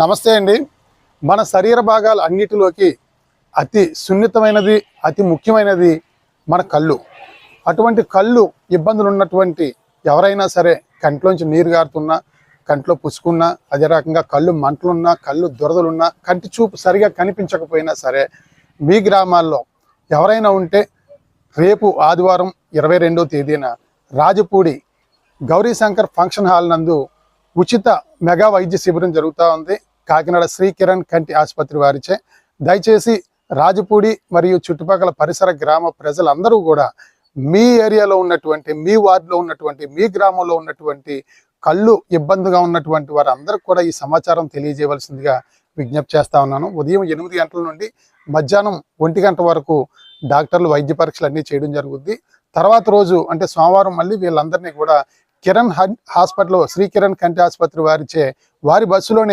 నమస్తే అండి. మన శరీర భాగాలు అన్నిటిలోకి అతి సున్నితమైనది, అతి ముఖ్యమైనది మన కళ్ళు. అటువంటి కళ్ళు ఇబ్బందులు ఉన్నటువంటి ఎవరైనా సరే, కంట్లోంచి నీరు గారుతున్నా, కంట్లో పుసుకున్నా, అదే రకంగా కళ్ళు మంటలున్నా, కళ్ళు దురదలున్నా, కంటి చూపు సరిగా కనిపించకపోయినా సరే, మీ గ్రామాల్లో ఎవరైనా ఉంటే రేపు ఆదివారం 22వ తేదీన రాజపూడి గౌరీశంకర్ ఫంక్షన్ హాల్ నందు ఉచిత మెగా వైద్య శిబిరం జరుగుతూ ఉంది. కాకినాడ శ్రీ కిరణ్ కంటి ఆసుపత్రి వారిచే. దయచేసి రాజపూడి మరియు చుట్టుపక్కల పరిసర గ్రామ ప్రజలందరూ కూడా మీ ఏరియాలో ఉన్నటువంటి, మీ వార్డులో ఉన్నటువంటి, మీ గ్రామంలో ఉన్నటువంటి కళ్ళు ఇబ్బందిగా ఉన్నటువంటి వారందరికీ కూడా ఈ సమాచారం తెలియజేయవలసిందిగా విజ్ఞప్తి చేస్తా ఉన్నాను. ఉదయం 8 గంటల నుండి మధ్యాహ్నం 1 గంట వరకు డాక్టర్లు వైద్య పరీక్షలు అన్నీ చేయడం జరుగుద్ది. తర్వాత రోజు అంటే సోమవారం మళ్ళీ వీళ్ళందరినీ కూడా కిరణ్ హాస్పిటల్, శ్రీ కిరణ్ కంటి ఆసుపత్రి వారిచే వారి బస్సులోనే